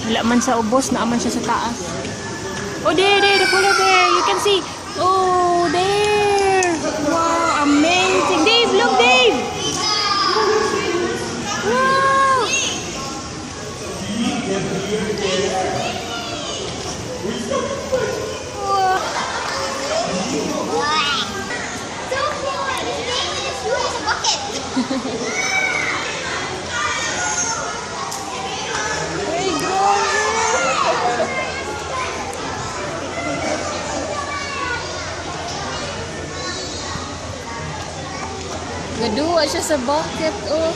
Wala man sa ubos, naaman siya sa taas. Oh, there, the polar bear. You can see. Oh, there. Wow, amazing. Dave, look, Dave. Wow. Hey, Gaduwa siya sa bucket, oh.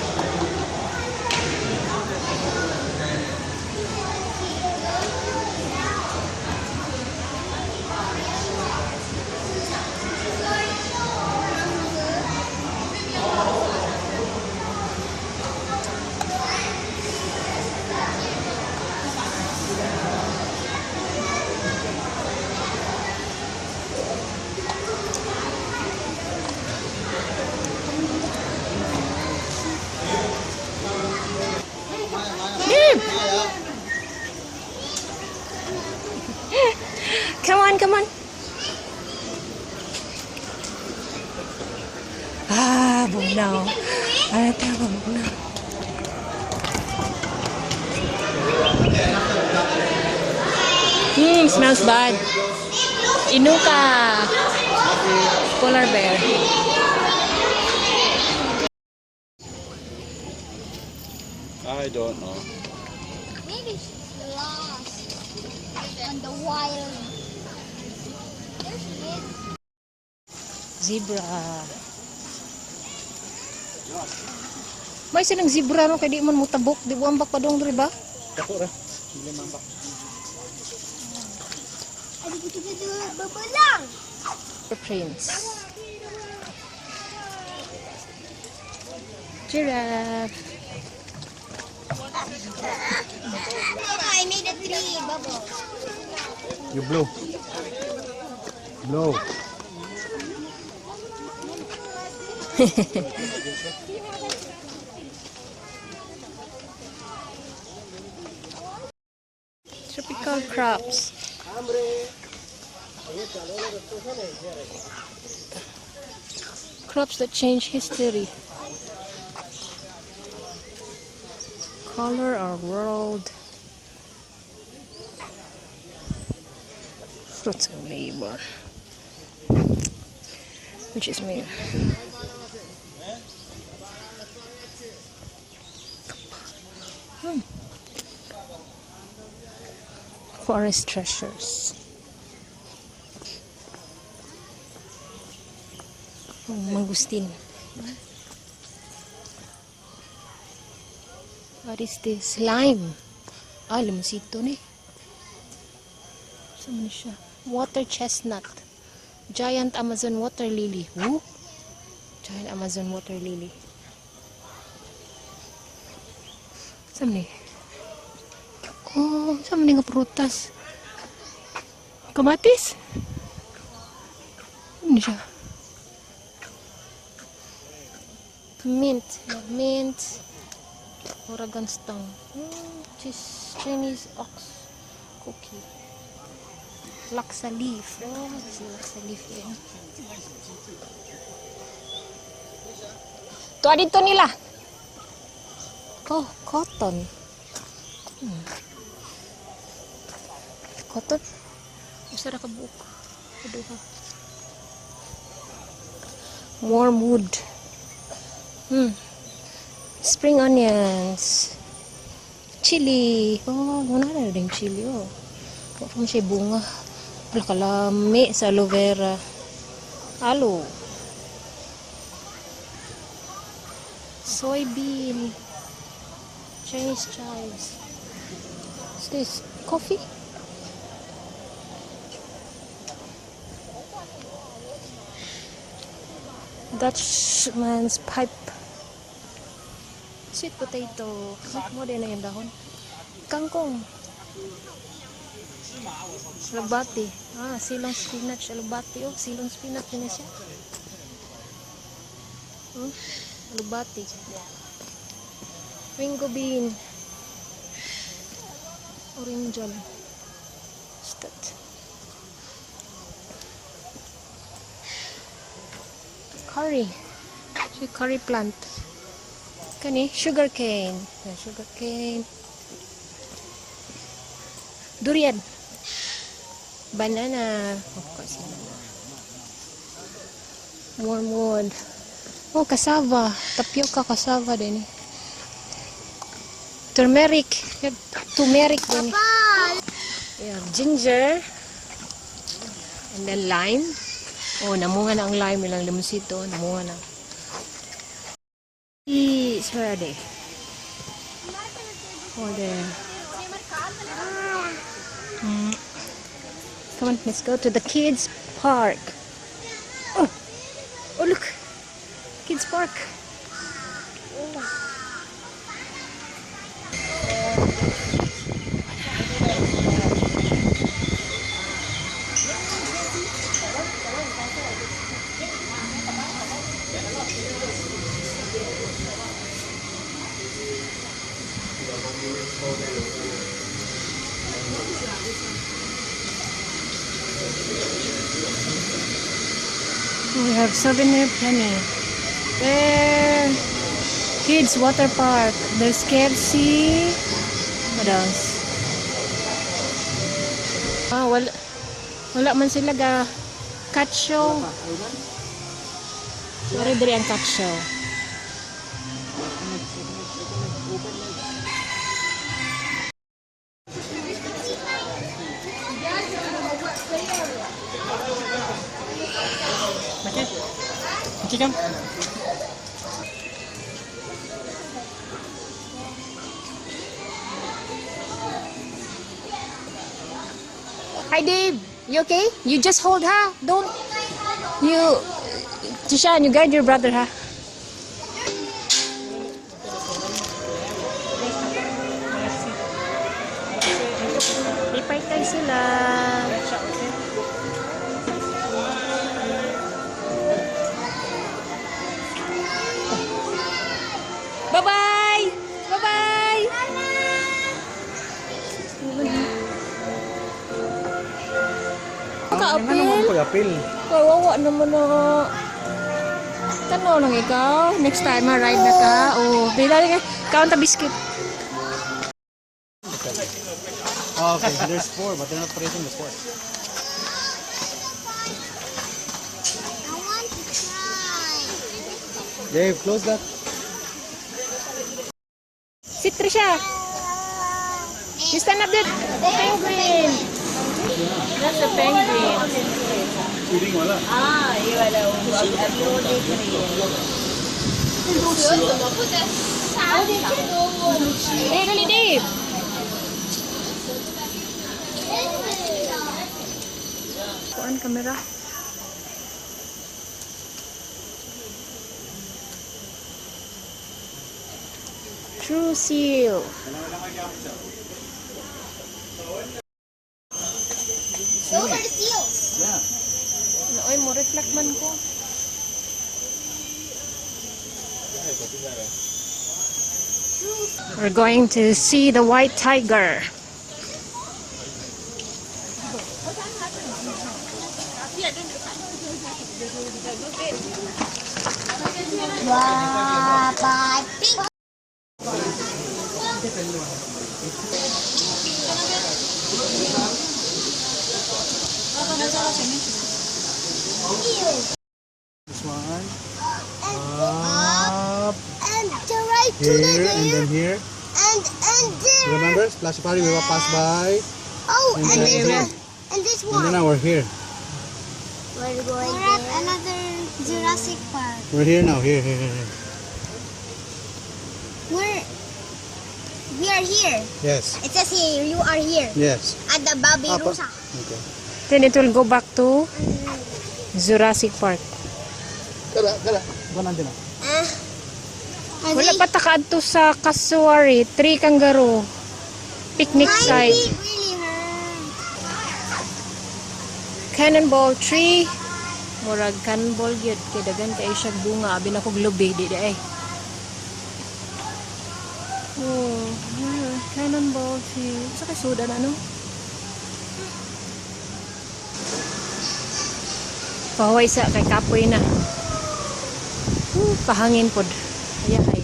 Come on. Ah, bunaw. Ata, bunaw. Smells bad. Inuka. Polar bear. I don't know. Maybe she's lost on the wild. There she is. Zebra. May silang zebra no kay di man mo tabok, di mo ambak pa dong diri ba? Dako ra. Dili mambak. Ay, dito babalang. Prince. Giraffe. I made a tree bubble. You blow. Blow. Tropical crops. Crops that change history. Color our world. Fruits of labor. Which is me. Forest treasures. Mangustin. What is this? Lime. Ah, limosito ni. Saan siya? Water chestnut. Giant Amazon water lily. Woo? Giant Amazon water lily. Saan ni? Oh, saan ni nga prutas? Kamatis? Ano siya? Mint. Mint. Oregon stone. Chinese ox cookie. Laksa leaf. Oh, si laksa leaf yan. Tuwa dito nila. Oh, cotton. Cotton? Usa ra ka buok. Aduha. Wormwood. Spring onions. Chili. Oh, wala na rin chili. Oh. Kung siya bunga. Wala kalami sa aloe vera. Alo. Soybean. Chinese chives. What's this? Coffee? Dutchman's pipe. Sweet potato. Mo din na yung dahon. Kangkong. Alubati. Ah, silong spinach. Alubati. Oh, silong spinach din na siya. Alubati. Ringo bean. Orange. What's that? Curry. Curry plant. Kani, sugar cane. Yeah, sugar cane. Durian. Banana. Of course, banana. Wormwood. Oh, cassava. Tapioca cassava din. Turmeric. Turmeric din. Yeah, ginger. And then lime. Oh, namunga na ang lime. Ilang limosito. Namunga na. Where are they? Oh, there. Come on, let's go to the kids' park. Oh, oh look. Kids' park. We have souvenir penny. There. Kids water park. There's KFC. What else? Ah, wala man sila ga cat show. Wala diri ang cat show. Chicken? Hi Dave, you okay? You just hold her. Don't you, Tishan, you guide your brother, ha? Lipay tayo sila. Bye-bye! Bye-bye! Ano naman ko apil? Kawawa naman na. Tanaw lang ikaw. Next time, ride na ka. Oh, bila ka. Count a biscuit. Oh, okay, there's 4, but they're not praising the 4. I want to try. Dave, close that. Sit, Trisha. You stand up there. Oh, penguin. That's a penguin. Feeding wala. Ah, wala. Hey, dali, Dave. Kuan kamera. True seal. Those are the seals. Yeah. Ay, mo reflect man ko. We're going to see the white tiger. Wow, bye. Pink. This one. Up. Up. And the right to Here, the and there. then here. And there. Remember, Splash Party, we will pass by. Oh, And and then this here. one. And this And one. then now we're here. We're going at another Jurassic Park. We're here now. Here, here, here. Here. We are here. Yes. It says here, you are here. Yes. At the Baby Apa. Rusa. Okay. Then it will go back to Jurassic Park. Kala. Buwan natin na. Wala pa takaadto sa Kasuari, 3 kangaroo. Picnic My site. feet really hurt. Cannonball tree. Murag cannonball yun. Kaya dagan kayo siya bunga. Abi na kong lubi. Di ay. Oh, cannonball tea. Sa kay soda na, no? Pahuway sa kay kapoy na. Pahangin pod. Ayahay.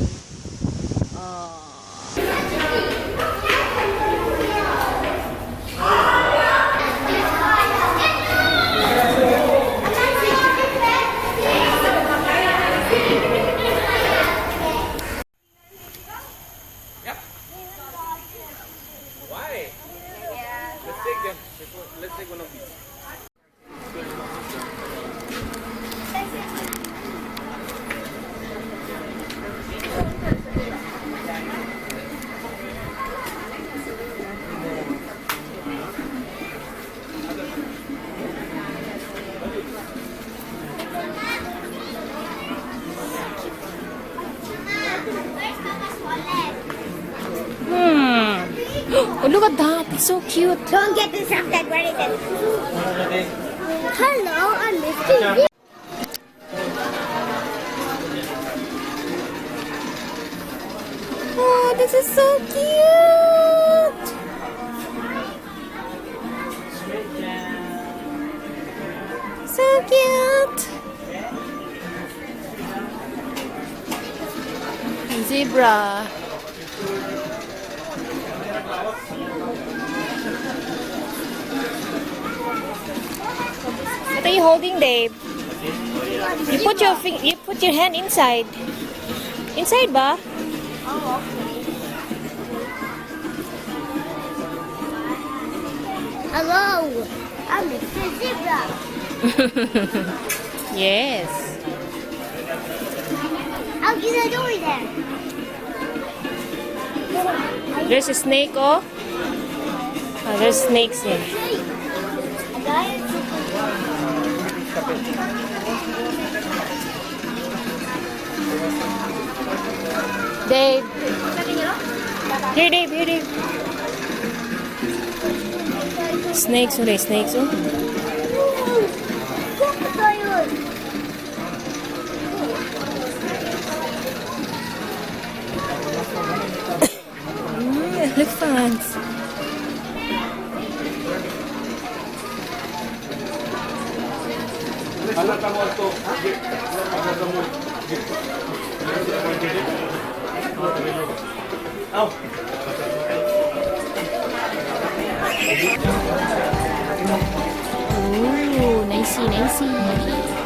Why? Let's take them. Let's take one of these. Oh, look at that. It's so cute. Don't get distracted. Where is it? Hello, I'm Mr. Oh, this is so cute. So cute. Zebra. What are you holding, Dave? You put your hand inside. Inside ba? Hello, I'm Mr. Zebra. Yes. I'll get a door there. There's a snake, oh. There's snakes here. I got it. Dave. Here, Dave. Here, Dave. Snakes, oh, snakes, oh. Elephants. Ooh, nicey, nicey.